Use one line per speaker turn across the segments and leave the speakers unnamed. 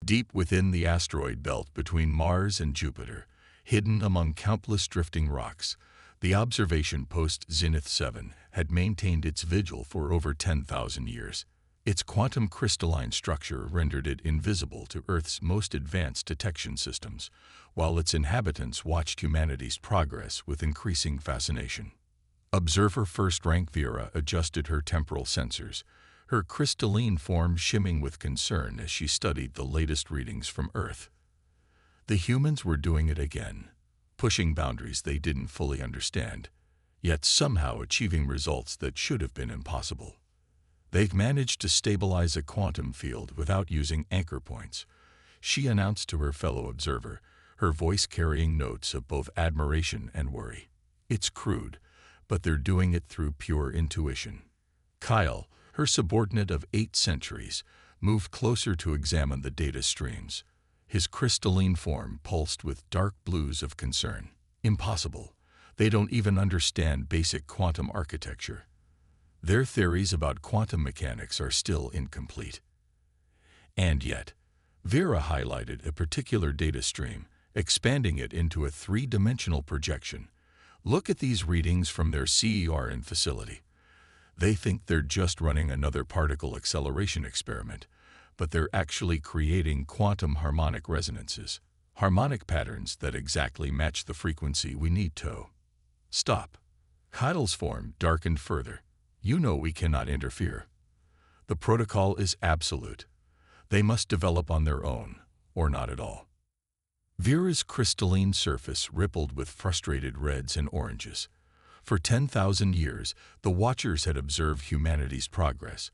Deep within the asteroid belt between Mars and Jupiter, hidden among countless drifting rocks, the observation post Zenith 7 had maintained its vigil for over 10,000 years. Its quantum crystalline structure rendered it invisible to Earth's most advanced detection systems, while its inhabitants watched humanity's progress with increasing fascination. Observer first-rank Vera adjusted her temporal sensors, her crystalline form shimming with concern as she studied the latest readings from Earth. The humans were doing it again, pushing boundaries they didn't fully understand, yet somehow achieving results that should have been impossible. They've managed to stabilize a quantum field without using anchor points, she announced to her fellow observer, her voice carrying notes of both admiration and worry. It's crude, but they're doing it through pure intuition. Kyle, her subordinate of 8 centuries, moved closer to examine the data streams. His crystalline form pulsed with dark blues of concern. Impossible. They don't even understand basic quantum architecture. Their theories about quantum mechanics are still incomplete. And yet, Vera highlighted a particular data stream, expanding it into a 3-dimensional projection. Look at these readings from their CERN facility. They think they're just running another particle acceleration experiment, but they're actually creating quantum harmonic resonances, harmonic patterns that exactly match the frequency we need to. Stop. Kyle's form darkened further. You know we cannot interfere. The protocol is absolute. They must develop on their own, or not at all. Vera's crystalline surface rippled with frustrated reds and oranges. For 10,000 years, the Watchers had observed humanity's progress,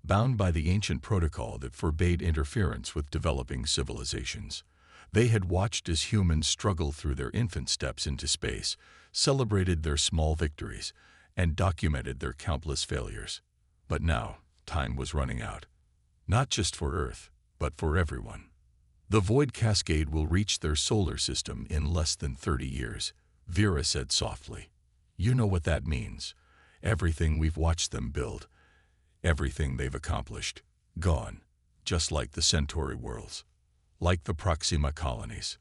bound by the ancient protocol that forbade interference with developing civilizations. They had watched as humans struggled through their infant steps into space, celebrated their small victories, and documented their countless failures. But now, time was running out. Not just for Earth, but for everyone. The Void Cascade will reach their solar system in less than 30 years, Vera said softly. You know what that means. Everything we've watched them build, everything they've accomplished, gone, just like the Centauri worlds, like the Proxima colonies.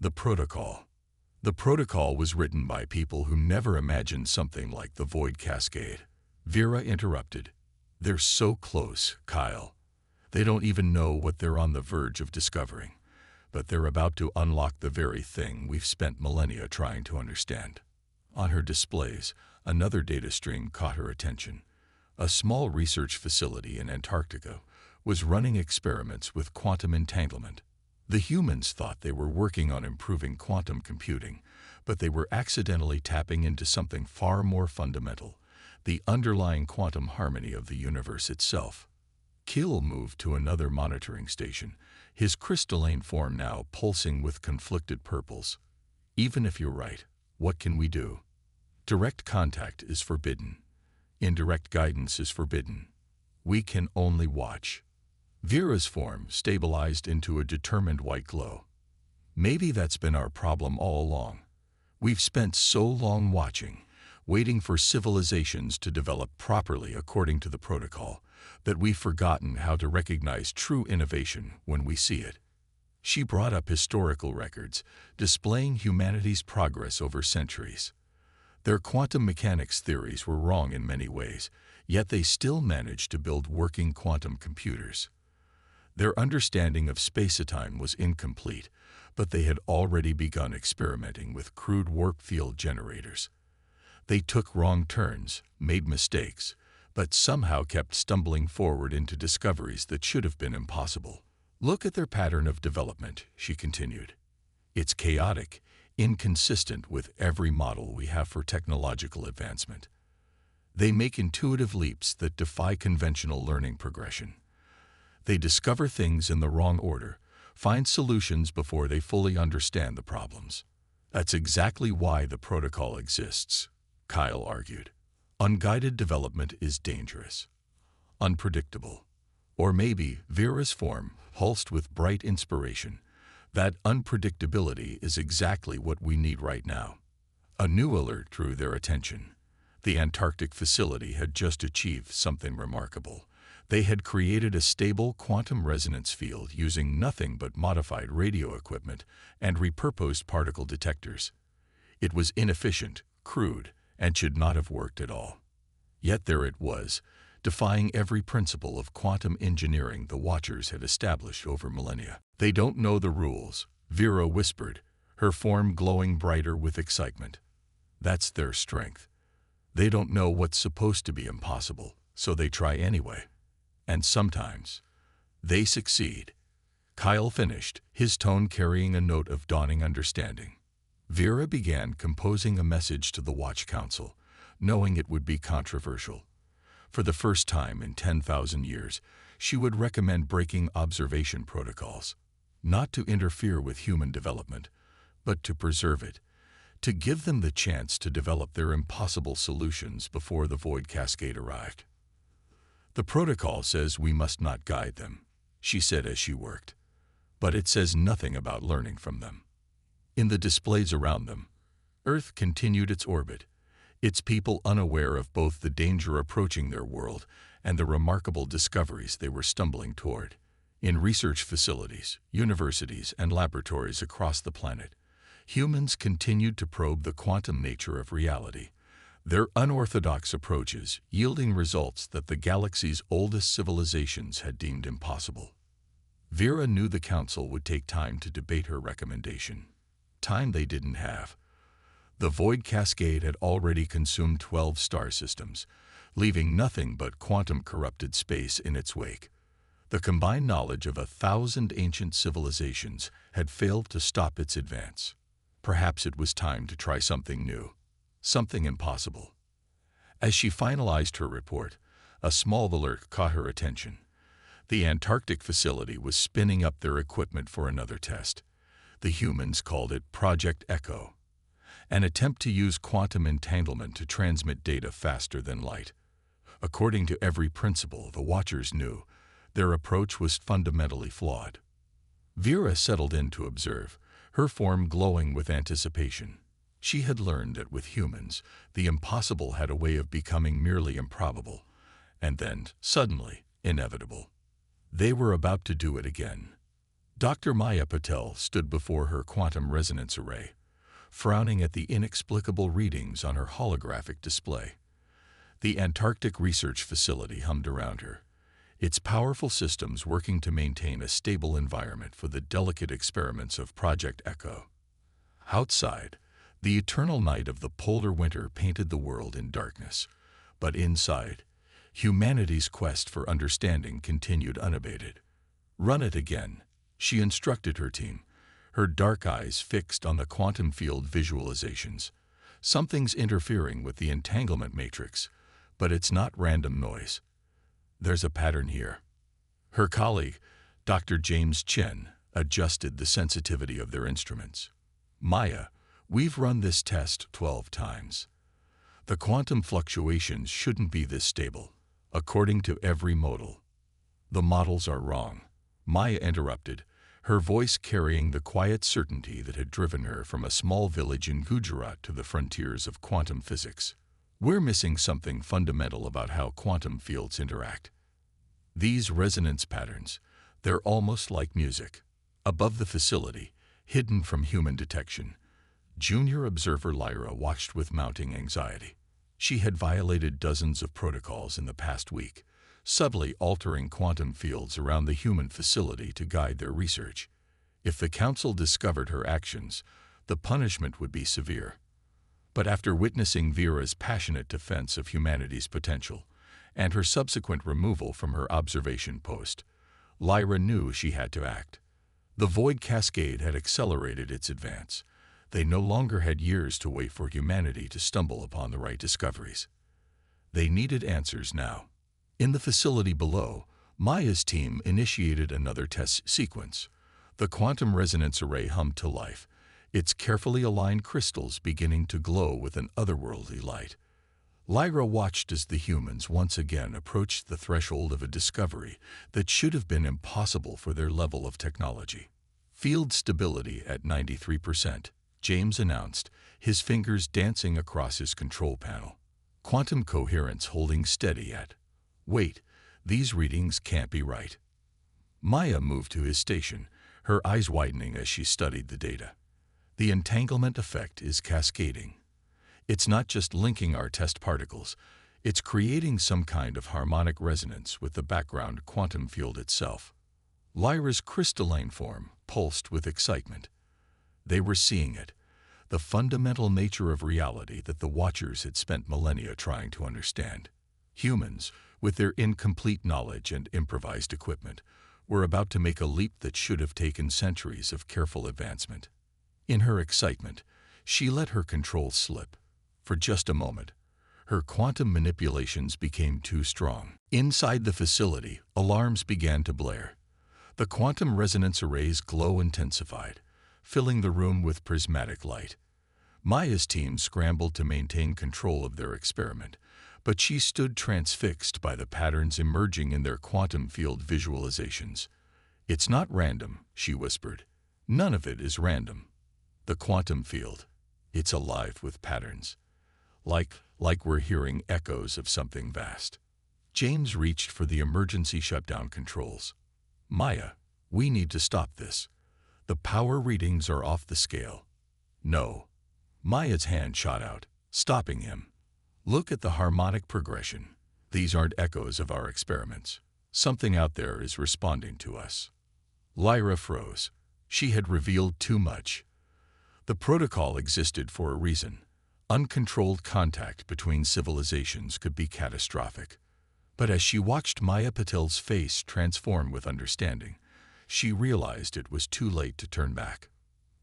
The protocol. The protocol was written by people who never imagined something like the Void Cascade. Vera interrupted. They're so close, Kyle. They don't even know what they're on the verge of discovering, but they're about to unlock the very thing we've spent millennia trying to understand. On her displays, another data stream caught her attention. A small research facility in Antarctica was running experiments with quantum entanglement. The humans thought they were working on improving quantum computing, but they were accidentally tapping into something far more fundamental, the underlying quantum harmony of the universe itself. Kill moved to another monitoring station, his crystalline form now pulsing with conflicted purples. Even if you're right, what can we do? Direct contact is forbidden. Indirect guidance is forbidden. We can only watch. Vera's form stabilized into a determined white glow. Maybe that's been our problem all along. We've spent so long watching, waiting for civilizations to develop properly according to the protocol, that we've forgotten how to recognize true innovation when we see it. She brought up historical records, displaying humanity's progress over centuries. Their quantum mechanics theories were wrong in many ways, yet they still managed to build working quantum computers. Their understanding of space-time was incomplete, but they had already begun experimenting with crude warp field generators. They took wrong turns, made mistakes, but somehow kept stumbling forward into discoveries that should have been impossible. Look at their pattern of development, she continued. It's chaotic, inconsistent with every model we have for technological advancement. They make intuitive leaps that defy conventional learning progression. They discover things in the wrong order, find solutions before they fully understand the problems. That's exactly why the protocol exists, Kyle argued. Unguided development is dangerous, unpredictable. Or maybe Vera's form, pulsed with bright inspiration. That unpredictability is exactly what we need right now. A new alert drew their attention. The Antarctic facility had just achieved something remarkable. They had created a stable quantum resonance field using nothing but modified radio equipment and repurposed particle detectors. It was inefficient, crude, and should not have worked at all. Yet there it was, defying every principle of quantum engineering the Watchers had established over millennia. "They don't know the rules," Vera whispered, her form glowing brighter with excitement. "That's their strength. They don't know what's supposed to be impossible, so they try anyway. And sometimes they succeed." Kyle finished, his tone carrying a note of dawning understanding. Vera began composing a message to the Watch Council, knowing it would be controversial. For the first time in 10,000 years, she would recommend breaking observation protocols, not to interfere with human development, but to preserve it, to give them the chance to develop their impossible solutions before the void cascade arrived. "The protocol says we must not guide them," she said as she worked, "but it says nothing about learning from them." In the displays around them, Earth continued its orbit, its people unaware of both the danger approaching their world and the remarkable discoveries they were stumbling toward. In research facilities, universities, and laboratories across the planet, humans continued to probe the quantum nature of reality, their unorthodox approaches yielding results that the galaxy's oldest civilizations had deemed impossible. Vera knew the Council would take time to debate her recommendation. Time they didn't have. The void cascade had already consumed 12 star systems, leaving nothing but quantum-corrupted space in its wake. The combined knowledge of 1,000 ancient civilizations had failed to stop its advance. Perhaps it was time to try something new, something impossible. As she finalized her report, a small alert caught her attention. The Antarctic facility was spinning up their equipment for another test. The humans called it Project Echo, an attempt to use quantum entanglement to transmit data faster than light. According to every principle the Watchers knew, their approach was fundamentally flawed. Vera settled in to observe, her form glowing with anticipation. She had learned that with humans, the impossible had a way of becoming merely improbable, and then, suddenly, inevitable. They were about to do it again. Dr. Maya Patel stood before her quantum resonance array, frowning at the inexplicable readings on her holographic display. The Antarctic Research Facility hummed around her, its powerful systems working to maintain a stable environment for the delicate experiments of Project Echo. Outside, the eternal night of the polar winter painted the world in darkness, but inside, humanity's quest for understanding continued unabated. "Run it again," she instructed her team, her dark eyes fixed on the quantum field visualizations. "Something's interfering with the entanglement matrix, but it's not random noise. There's a pattern here." Her colleague, Dr. James Chen, adjusted the sensitivity of their instruments. "Maya, we've run this test 12 times. The quantum fluctuations shouldn't be this stable, according to every model." "The models are wrong," Maya interrupted, her voice carrying the quiet certainty that had driven her from a small village in Gujarat to the frontiers of quantum physics. "We're missing something fundamental about how quantum fields interact. These resonance patterns, they're almost like music." Above the facility, hidden from human detection, junior observer Lyra watched with mounting anxiety. She had violated dozens of protocols in the past week, subtly altering quantum fields around the human facility to guide their research. If the Council discovered her actions, the punishment would be severe. But after witnessing Vera's passionate defense of humanity's potential, and her subsequent removal from her observation post, Lyra knew she had to act. The void cascade had accelerated its advance. They no longer had years to wait for humanity to stumble upon the right discoveries. They needed answers now. In the facility below, Maya's team initiated another test sequence. The quantum resonance array hummed to life, its carefully aligned crystals beginning to glow with an otherworldly light. Lyra watched as the humans once again approached the threshold of a discovery that should have been impossible for their level of technology. "Field stability at 93%, James announced, his fingers dancing across his control panel. "Quantum coherence holding steady at..." "Wait, These readings can't be right. Maya moved to his station, her eyes widening as she studied the data. The entanglement effect is cascading. It's not just linking our test particles, it's creating some kind of harmonic resonance with the background quantum field itself. Lyra's crystalline form pulsed with excitement. They were seeing it, the fundamental nature of reality that the Watchers had spent millennia trying to understand. Humans, with their incomplete knowledge and improvised equipment, were about to make a leap that should have taken centuries of careful advancement. In her excitement, she let her control slip. For just a moment, her quantum manipulations became too strong. Inside the facility, alarms began to blare. The quantum resonance array's glow intensified, filling the room with prismatic light. Maya's team scrambled to maintain control of their experiment, but she stood transfixed by the patterns emerging in their quantum field visualizations. "It's not random," she whispered. "None of it is random. The quantum field, it's alive with patterns. Like we're hearing echoes of something vast." James reached for the emergency shutdown controls. "Maya, we need to stop this. The power readings are off the scale." "No." Maya's hand shot out, stopping him. "Look at the harmonic progression. These aren't echoes of our experiments. Something out there is responding to us." Lyra froze. She had revealed too much. The protocol existed for a reason. Uncontrolled contact between civilizations could be catastrophic. But as she watched Maya Patel's face transform with understanding, she realized it was too late to turn back.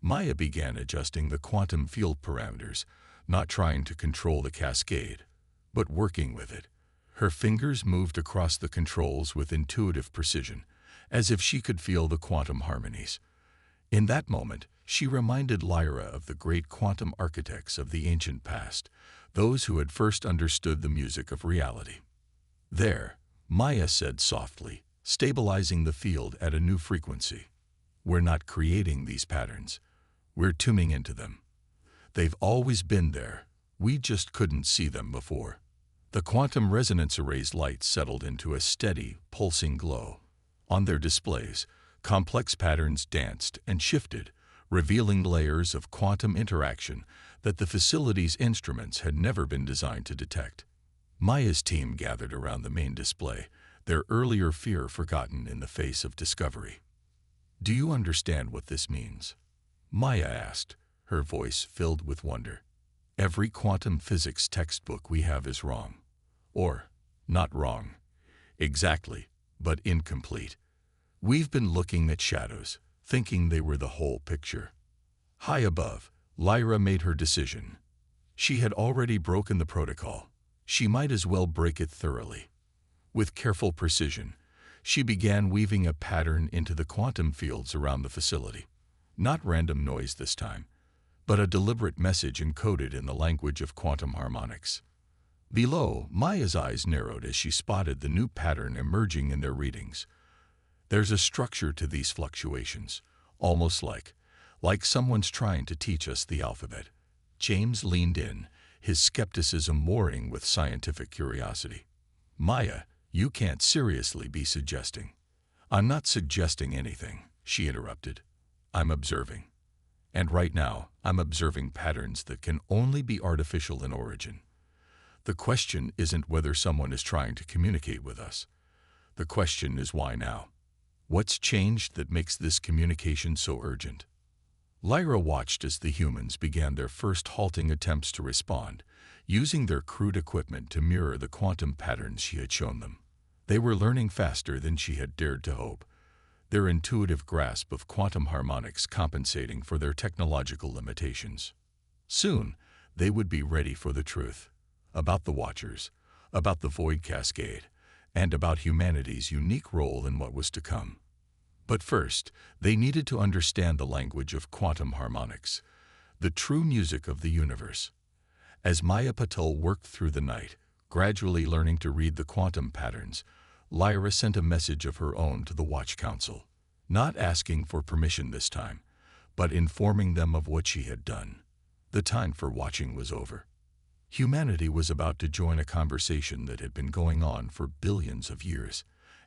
Maya began adjusting the quantum field parameters, not trying to control the cascade, but working with it. Her fingers moved across the controls with intuitive precision, as if she could feel the quantum harmonies. In that moment, she reminded Lyra of the great quantum architects of the ancient past, those who had first understood the music of reality. "There," Maya said softly, stabilizing the field at a new frequency. "We're not creating these patterns. We're tuning into them. They've always been there. We just couldn't see them before." The quantum resonance array's light settled into a steady, pulsing glow. On their displays, complex patterns danced and shifted, revealing layers of quantum interaction that the facility's instruments had never been designed to detect. Maya's team gathered around the main display, their earlier fear forgotten in the face of discovery. "Do you understand what this means?" Maya asked, her voice filled with wonder. "Every quantum physics textbook we have is wrong. Or, not wrong. Exactly, but incomplete. We've been looking at shadows, thinking they were the whole picture." High above, Lyra made her decision. She had already broken the protocol. She might as well break it thoroughly. With careful precision, she began weaving a pattern into the quantum fields around the facility. Not random noise this time, but a deliberate message encoded in the language of quantum harmonics. Below, Maya's eyes narrowed as she spotted the new pattern emerging in their readings. There's a structure to these fluctuations, almost like someone's trying to teach us the alphabet. James leaned in, his skepticism warring with scientific curiosity. "Maya, you can't seriously be suggesting." "I'm not suggesting anything," she interrupted. "I'm observing. And right now, I'm observing patterns that can only be artificial in origin. The question isn't whether someone is trying to communicate with us. The question is why now? What's changed that makes this communication so urgent?" Lyra watched as the humans began their first halting attempts to respond, using their crude equipment to mirror the quantum patterns she had shown them. They were learning faster than she had dared to hope, their intuitive grasp of quantum harmonics compensating for their technological limitations. Soon, they would be ready for the truth, about the Watchers, about the Void Cascade, and about humanity's unique role in what was to come. But first, they needed to understand the language of quantum harmonics, the true music of the universe. As Maya Patel worked through the night, gradually learning to read the quantum patterns, Lyra sent a message of her own to the Watch Council, not asking for permission this time, but informing them of what she had done. The time for watching was over. Humanity was about to join a conversation that had been going on for billions of years.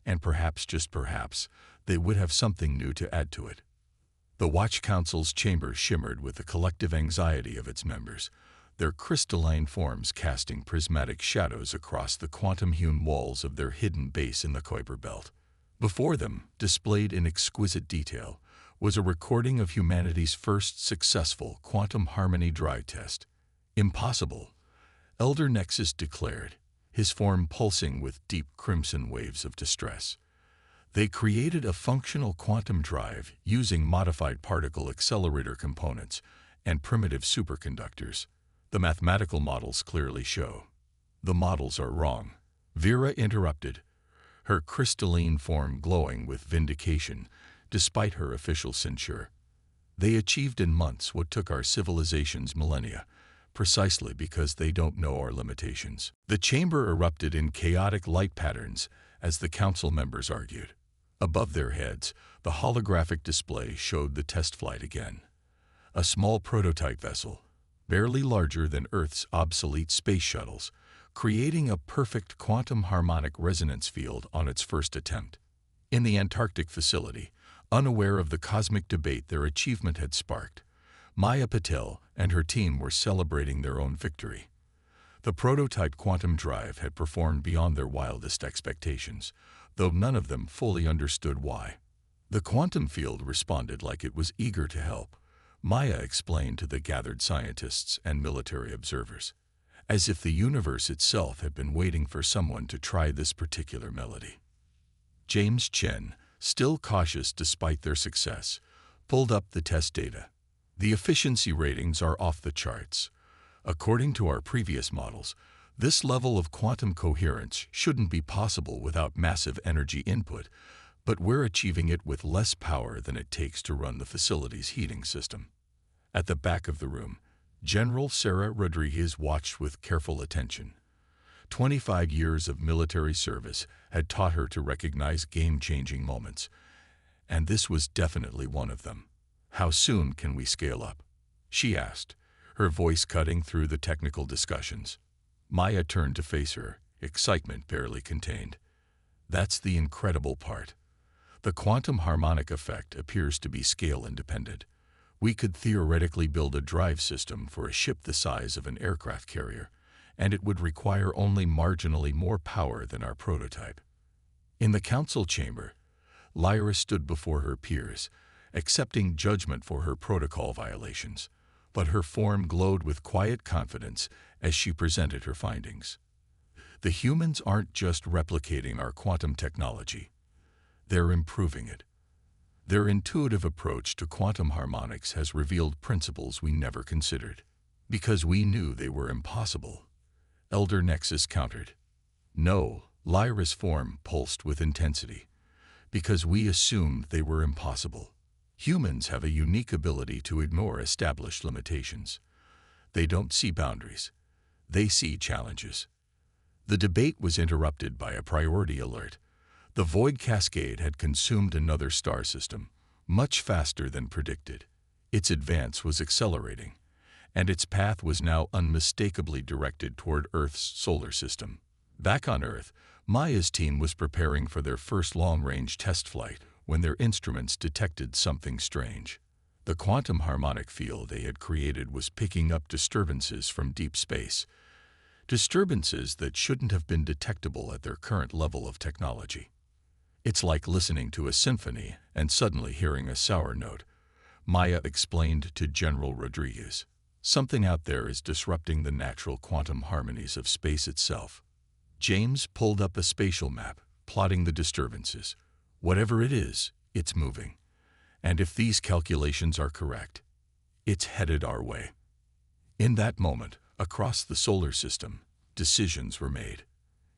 and perhaps, just perhaps, they would have something new to add to it. The Watch Council's chamber shimmered with the collective anxiety of its members, their crystalline forms casting prismatic shadows across the quantum-hewn walls of their hidden base in the Kuiper Belt. Before them, displayed in exquisite detail, was a recording of humanity's first successful quantum harmony drive test. Impossible, Elder Nexus declared, his form pulsing with deep crimson waves of distress. They created a functional quantum drive using modified particle accelerator components and primitive superconductors. The mathematical models clearly show. The models are wrong. Vera interrupted, her crystalline form glowing with vindication despite her official censure. They achieved in months what took our civilizations millennia, precisely because they don't know our limitations. The chamber erupted in chaotic light patterns as the council members argued. Above their heads, the holographic display showed the test flight again. A small prototype vessel, barely larger than Earth's obsolete space shuttles, creating a perfect quantum harmonic resonance field on its first attempt. In the Antarctic facility, unaware of the cosmic debate their achievement had sparked, Maya Patel and her team were celebrating their own victory. The prototype quantum drive had performed beyond their wildest expectations, though none of them fully understood why. The quantum field responded like it was eager to help, Maya explained to the gathered scientists and military observers, as if the universe itself had been waiting for someone to try this particular melody. James Chen, still cautious despite their success, pulled up the test data. The efficiency ratings are off the charts. According to our previous models, this level of quantum coherence shouldn't be possible without massive energy input, but we're achieving it with less power than it takes to run the facility's heating system. At the back of the room, General Sarah Rodriguez watched with careful attention. 25 years of military service had taught her to recognize game-changing moments, and this was definitely one of them. "How soon can we scale up?" she asked, her voice cutting through the technical discussions. Maya turned to face her, excitement barely contained. "That's the incredible part. The quantum harmonic effect appears to be scale-independent. We could theoretically build a drive system for a ship the size of an aircraft carrier, and it would require only marginally more power than our prototype." In the council chamber, Lyra stood before her peers, accepting judgment for her protocol violations, but her form glowed with quiet confidence as she presented her findings. The humans aren't just replicating our quantum technology. They're improving it. Their intuitive approach to quantum harmonics has revealed principles we never considered. Because we knew they were impossible, Elder Nexus countered. No, Lyra's form pulsed with intensity. Because we assumed they were impossible. Humans have a unique ability to ignore established limitations. They don't see boundaries. They see challenges. The debate was interrupted by a priority alert. The void cascade had consumed another star system, much faster than predicted. Its advance was accelerating, and its path was now unmistakably directed toward Earth's solar system. Back on Earth, Maya's team was preparing for their first long-range test flight when their instruments detected something strange. The quantum harmonic field they had created was picking up disturbances from deep space, disturbances that shouldn't have been detectable at their current level of technology. "It's like listening to a symphony and suddenly hearing a sour note," Maya explained to General Rodriguez. "Something out there is disrupting the natural quantum harmonies of space itself." James pulled up a spatial map, plotting the disturbances. "Whatever it is, it's moving. And if these calculations are correct, it's headed our way." In that moment, across the solar system, decisions were made.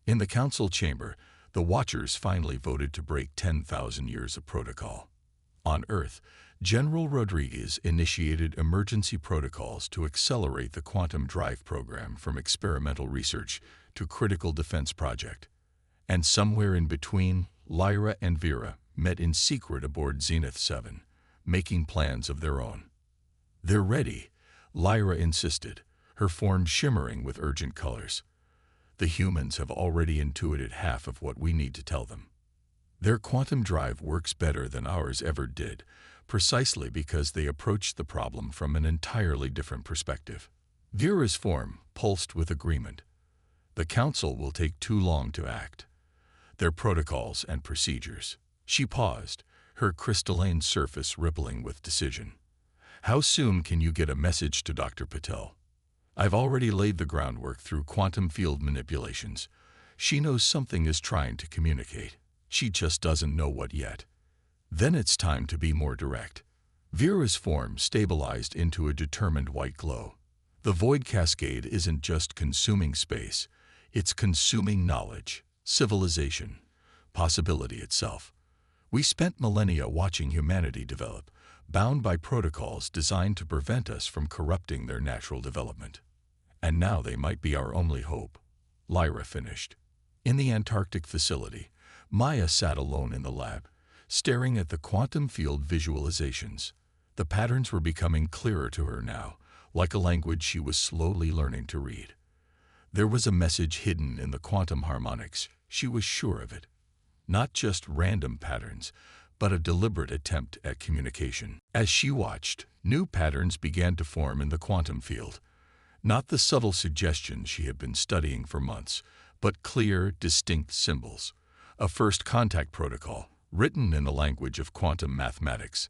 In the council chamber, the Watchers finally voted to break 10,000 years of protocol. On Earth, General Rodriguez initiated emergency protocols to accelerate the quantum drive program from experimental research to critical defense project. And somewhere in between, Lyra and Vera met in secret aboard Zenith 7, making plans of their own. "They're ready," Lyra insisted, her form shimmering with urgent colors. "The humans have already intuited half of what we need to tell them." Their quantum drive works better than ours ever did, precisely because they approached the problem from an entirely different perspective. Vera's form pulsed with agreement. The Council will take too long to act. Their protocols and procedures. She paused, her crystalline surface rippling with decision. How soon can you get a message to Dr. Patel? I've already laid the groundwork through quantum field manipulations. She knows something is trying to communicate. She just doesn't know what yet. Then it's time to be more direct. Vera's form stabilized into a determined white glow. The void cascade isn't just consuming space, it's consuming knowledge, civilization, possibility itself. We spent millennia watching humanity develop, bound by protocols designed to prevent us from corrupting their natural development. And now they might be our only hope. Lyra finished. In the Antarctic facility, Maya sat alone in the lab, staring at the quantum field visualizations. The patterns were becoming clearer to her now, like a language she was slowly learning to read. There was a message hidden in the quantum harmonics, she was sure of it. Not just random patterns, but a deliberate attempt at communication. As she watched, new patterns began to form in the quantum field. Not the subtle suggestions she had been studying for months, but clear, distinct symbols. A first contact protocol, written in the language of quantum mathematics.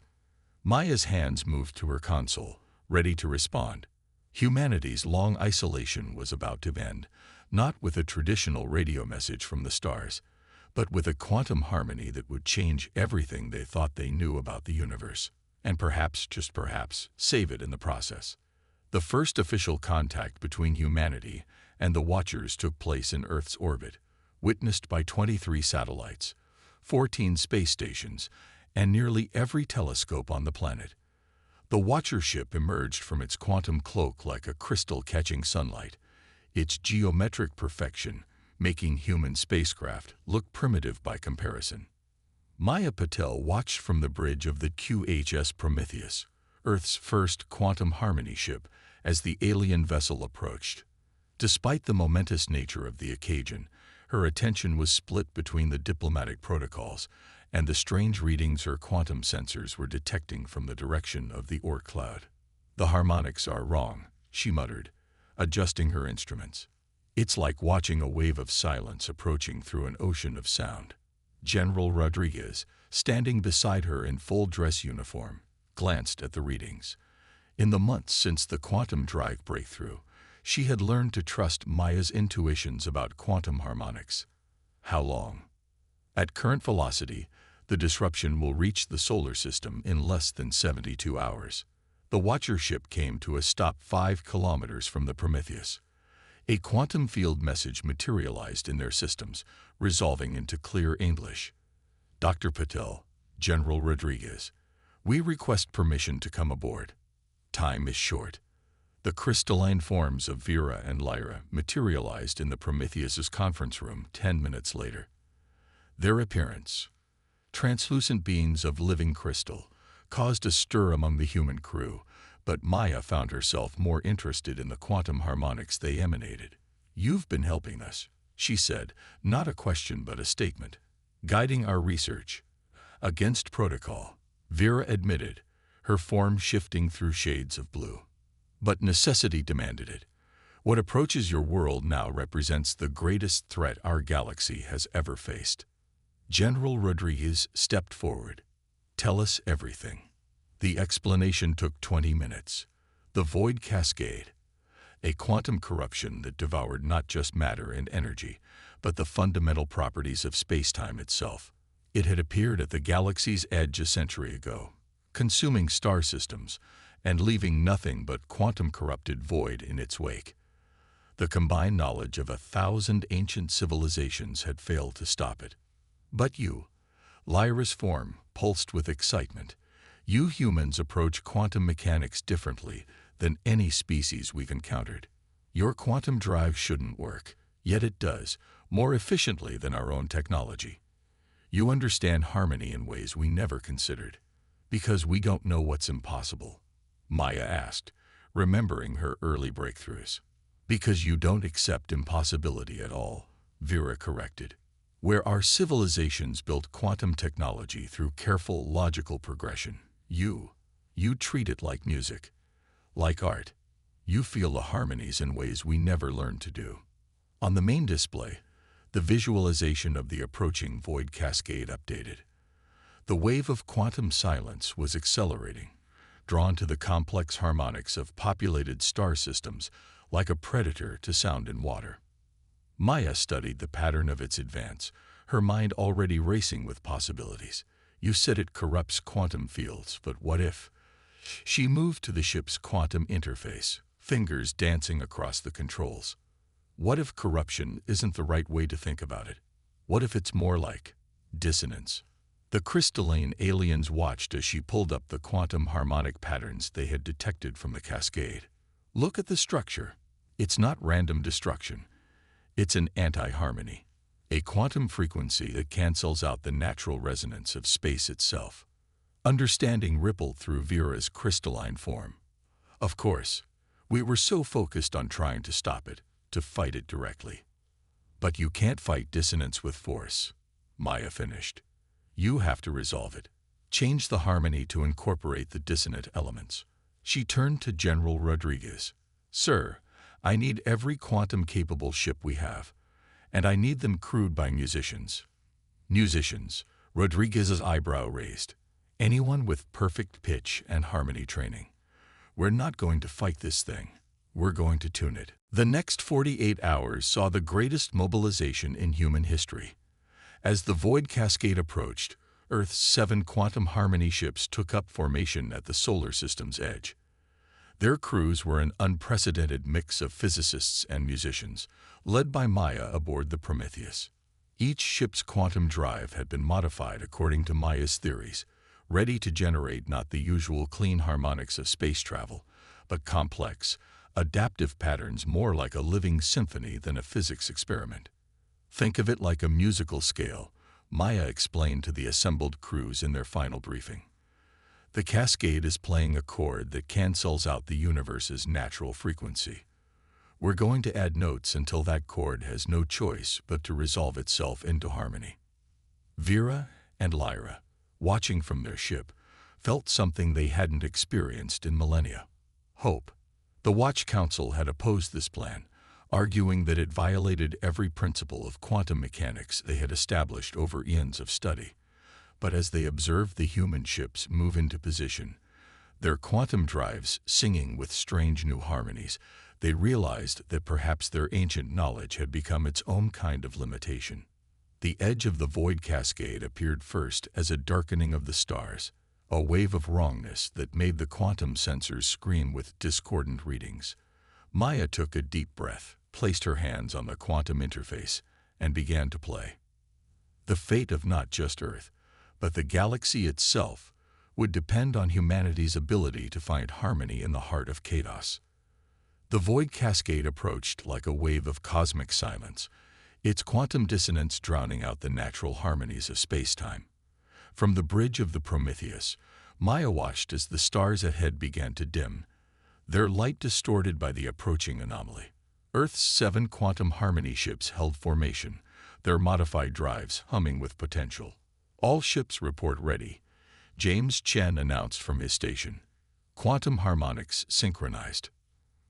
Maya's hands moved to her console, ready to respond. Humanity's long isolation was about to end, not with a traditional radio message from the stars, but with a quantum harmony that would change everything they thought they knew about the universe, and perhaps, just perhaps, save it in the process. The first official contact between humanity and the Watchers took place in Earth's orbit, witnessed by 23 satellites, 14 space stations, and nearly every telescope on the planet. The Watcher ship emerged from its quantum cloak like a crystal catching sunlight, its geometric perfection making human spacecraft look primitive by comparison. Maya Patel watched from the bridge of the QHS Prometheus, Earth's first quantum harmony ship, as the alien vessel approached. Despite the momentous nature of the occasion, her attention was split between the diplomatic protocols and the strange readings her quantum sensors were detecting from the direction of the Oort cloud. The harmonics are wrong, she muttered, adjusting her instruments. It's like watching a wave of silence approaching through an ocean of sound. General Rodriguez, standing beside her in full dress uniform, glanced at the readings. In the months since the quantum drive breakthrough, she had learned to trust Maya's intuitions about quantum harmonics. How long? At current velocity, the disruption will reach the solar system in less than 72 hours. The Watcher ship came to a stop 5 kilometers from the Prometheus. A quantum field message materialized in their systems, resolving into clear English. Dr. Patel, General Rodriguez, we request permission to come aboard. Time is short. The crystalline forms of Vera and Lyra materialized in the Prometheus's conference room 10 minutes later. Their appearance, translucent beings of living crystal, caused a stir among the human crew, but Maya found herself more interested in the quantum harmonics they emanated. You've been helping us, she said, not a question but a statement. Guiding our research. Against protocol, Vera admitted, her form shifting through shades of blue. But necessity demanded it. What approaches your world now represents the greatest threat our galaxy has ever faced. General Rodriguez stepped forward. Tell us everything. The explanation took 20 minutes. The void cascade, a quantum corruption that devoured not just matter and energy, but the fundamental properties of space-time itself. It had appeared at the galaxy's edge a century ago, consuming star systems and leaving nothing but quantum-corrupted void in its wake. The combined knowledge of 1,000 ancient civilizations had failed to stop it. But you, Lyra's form pulsed with excitement. You humans approach quantum mechanics differently than any species we've encountered. Your quantum drive shouldn't work, yet it does, more efficiently than our own technology. You understand harmony in ways we never considered. Because we don't know what's impossible, Maya asked, remembering her early breakthroughs. Because you don't accept impossibility at all, Vera corrected. Where our civilizations built quantum technology through careful, logical progression, you treat it like music, like art. You feel the harmonies in ways we never learned to do. On the main display, the visualization of the approaching void cascade updated. The wave of quantum silence was accelerating, drawn to the complex harmonics of populated star systems like a predator to sound in water. Maya studied the pattern of its advance, her mind already racing with possibilities. You said it corrupts quantum fields, but what if? She moved to the ship's quantum interface, fingers dancing across the controls. What if corruption isn't the right way to think about it? What if it's more like dissonance? The crystalline aliens watched as she pulled up the quantum harmonic patterns they had detected from the cascade. Look at the structure. It's not random destruction. It's an anti-harmony, a quantum frequency that cancels out the natural resonance of space itself. Understanding rippled through Vera's crystalline form. Of course, we were so focused on trying to stop it, to fight it directly. But you can't fight dissonance with force, Maya finished. You have to resolve it. Change the harmony to incorporate the dissonant elements. She turned to General Rodriguez. Sir, I need every quantum-capable ship we have, and I need them crewed by musicians. Musicians, Rodriguez's eyebrow raised. Anyone with perfect pitch and harmony training. We're not going to fight this thing. We're going to tune it. The next 48 hours saw the greatest mobilization in human history. As the void cascade approached, Earth's 7 quantum harmony ships took up formation at the solar system's edge. Their crews were an unprecedented mix of physicists and musicians, led by Maya aboard the Prometheus. Each ship's quantum drive had been modified according to Maya's theories, ready to generate not the usual clean harmonics of space travel, but complex, adaptive patterns more like a living symphony than a physics experiment. Think of it like a musical scale, Maya explained to the assembled crews in their final briefing. The cascade is playing a chord that cancels out the universe's natural frequency. We're going to add notes until that chord has no choice but to resolve itself into harmony. Vera and Lyra, watching from their ship, felt something they hadn't experienced in millennia. Hope. The Watch Council had opposed this plan, arguing that it violated every principle of quantum mechanics they had established over eons of study. But as they observed the human ships move into position, their quantum drives singing with strange new harmonies, they realized that perhaps their ancient knowledge had become its own kind of limitation. The edge of the void cascade appeared first as a darkening of the stars, a wave of wrongness that made the quantum sensors scream with discordant readings. Maya took a deep breath, placed her hands on the quantum interface, and began to play. The fate of not just Earth, but the galaxy itself, would depend on humanity's ability to find harmony in the heart of chaos. The void cascade approached like a wave of cosmic silence, its quantum dissonance drowning out the natural harmonies of space-time. From the bridge of the Prometheus, Maya watched as the stars ahead began to dim, their light distorted by the approaching anomaly. Earth's 7 quantum harmony ships held formation, their modified drives humming with potential. All ships report ready, James Chen announced from his station. Quantum harmonics synchronized.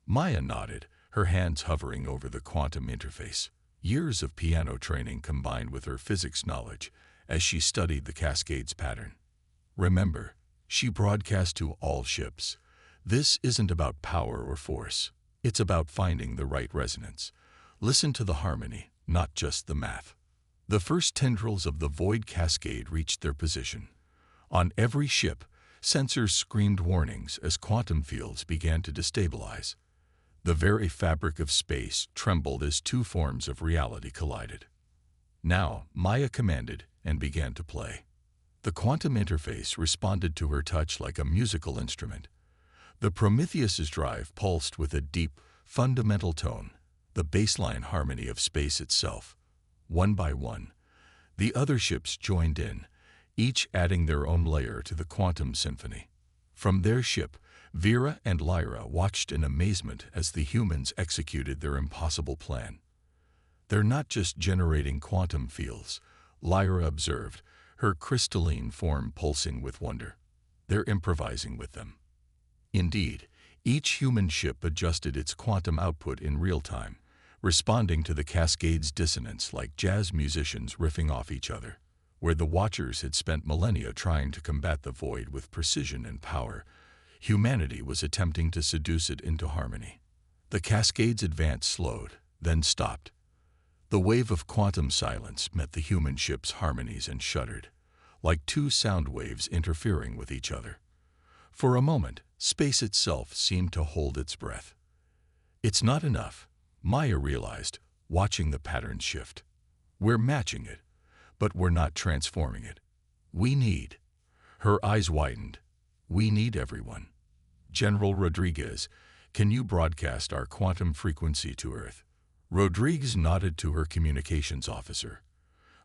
Maya nodded, her hands hovering over the quantum interface. Years of piano training combined with her physics knowledge as she studied the cascade's pattern. Remember, she broadcast to all ships, this isn't about power or force. It's about finding the right resonance. Listen to the harmony, not just the math. The first tendrils of the void cascade reached their position. On every ship, sensors screamed warnings as quantum fields began to destabilize. The very fabric of space trembled as 2 forms of reality collided. Now, Maya commanded and began to play. The quantum interface responded to her touch like a musical instrument. The Prometheus's drive pulsed with a deep, fundamental tone, the baseline harmony of space itself. One by one, the other ships joined in, each adding their own layer to the quantum symphony. From their ship, Vera and Lyra watched in amazement as the humans executed their impossible plan. They're not just generating quantum fields, Lyra observed, her crystalline form pulsing with wonder. They're improvising with them. Indeed, each human ship adjusted its quantum output in real time, responding to the cascade's dissonance like jazz musicians riffing off each other. Where the Watchers had spent millennia trying to combat the void with precision and power, humanity was attempting to seduce it into harmony. The cascade's advance slowed, then stopped. The wave of quantum silence met the human ship's harmonies and shuddered, like two sound waves interfering with each other. For a moment, space itself seemed to hold its breath. It's not enough, Maya realized, watching the pattern shift. We're matching it, but we're not transforming it. We need. Her eyes widened. We need everyone. General Rodriguez, can you broadcast our quantum frequency to Earth? Rodriguez nodded to her communications officer.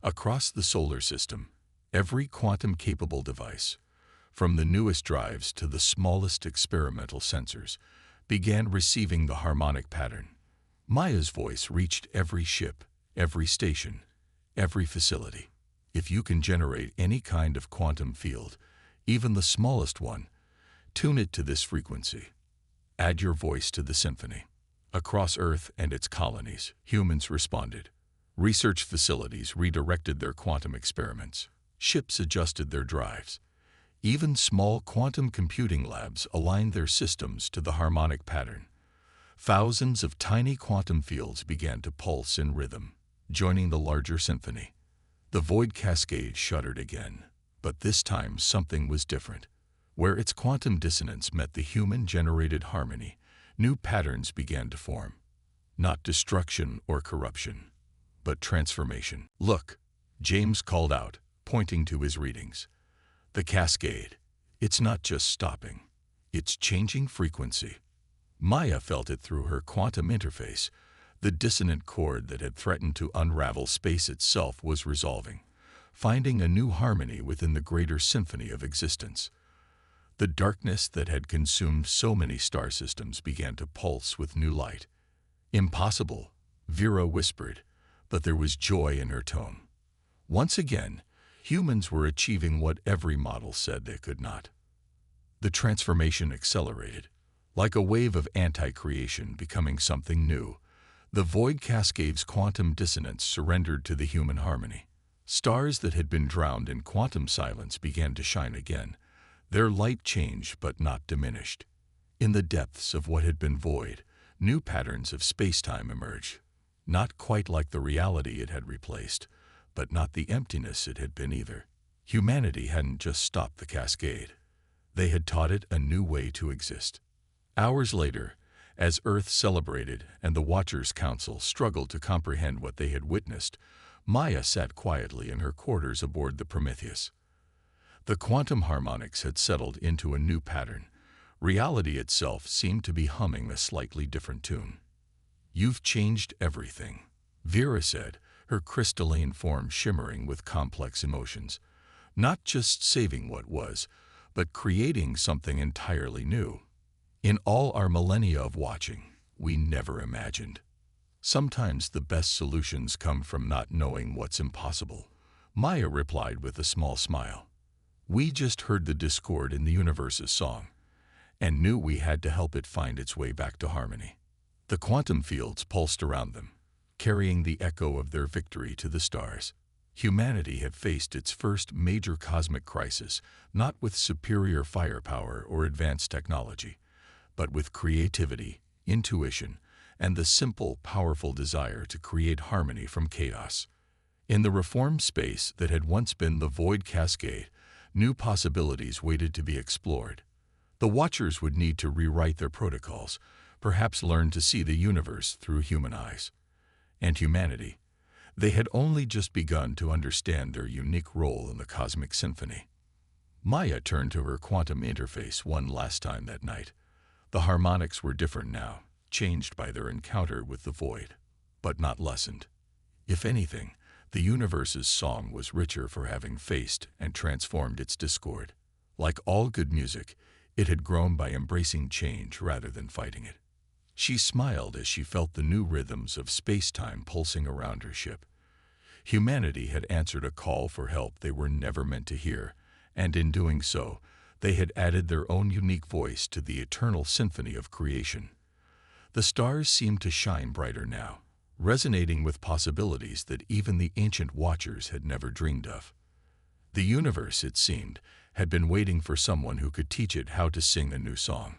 Across the solar system, every quantum-capable device, from the newest drives to the smallest experimental sensors, began receiving the harmonic pattern. Maya's voice reached every ship, every station, every facility. If you can generate any kind of quantum field, even the smallest one, tune it to this frequency. Add your voice to the symphony. Across Earth and its colonies, humans responded. Research facilities redirected their quantum experiments. Ships adjusted their drives. Even small quantum computing labs aligned their systems to the harmonic pattern. Thousands of tiny quantum fields began to pulse in rhythm, joining the larger symphony. The void cascade shuddered again, but this time something was different. Where its quantum dissonance met the human-generated harmony, new patterns began to form. Not destruction or corruption, but transformation. Look, James called out, pointing to his readings. The cascade. It's not just stopping. It's changing frequency. Maya felt it through her quantum interface. The dissonant chord that had threatened to unravel space itself was resolving, finding a new harmony within the greater symphony of existence. The darkness that had consumed so many star systems began to pulse with new light. Impossible, Vera whispered, but there was joy in her tone. Once again, humans were achieving what every model said they could not. The transformation accelerated, like a wave of anti-creation becoming something new. The void cascade's quantum dissonance surrendered to the human harmony. Stars that had been drowned in quantum silence began to shine again. Their light changed but not diminished. In the depths of what had been void, new patterns of space-time emerged. Not quite like the reality it had replaced, but not the emptiness it had been either. Humanity hadn't just stopped the cascade. They had taught it a new way to exist. Hours later, as Earth celebrated and the Watchers' Council struggled to comprehend what they had witnessed, Maya sat quietly in her quarters aboard the Prometheus. The quantum harmonics had settled into a new pattern. Reality itself seemed to be humming a slightly different tune. "You've changed everything," Vera said, her crystalline form shimmering with complex emotions. "Not just saving what was, but creating something entirely new. In all our millennia of watching, we never imagined. Sometimes the best solutions come from not knowing what's impossible," Maya replied with a small smile. "We just heard the discord in the universe's song, and knew we had to help it find its way back to harmony." The quantum fields pulsed around them, carrying the echo of their victory to the stars. Humanity had faced its first major cosmic crisis, not with superior firepower or advanced technology, but with creativity, intuition, and the simple, powerful desire to create harmony from chaos. In the reformed space that had once been the void cascade, new possibilities waited to be explored. The Watchers would need to rewrite their protocols, perhaps learn to see the universe through human eyes. And humanity, they had only just begun to understand their unique role in the cosmic symphony. Maya turned to her quantum interface one last time that night. The harmonics were different now, changed by their encounter with the void, but not lessened. If anything, the universe's song was richer for having faced and transformed its discord. Like all good music, it had grown by embracing change rather than fighting it. She smiled as she felt the new rhythms of space-time pulsing around her ship. Humanity had answered a call for help they were never meant to hear, and in doing so, they had added their own unique voice to the eternal symphony of creation. The stars seemed to shine brighter now, resonating with possibilities that even the ancient watchers had never dreamed of. The universe, it seemed, had been waiting for someone who could teach it how to sing a new song.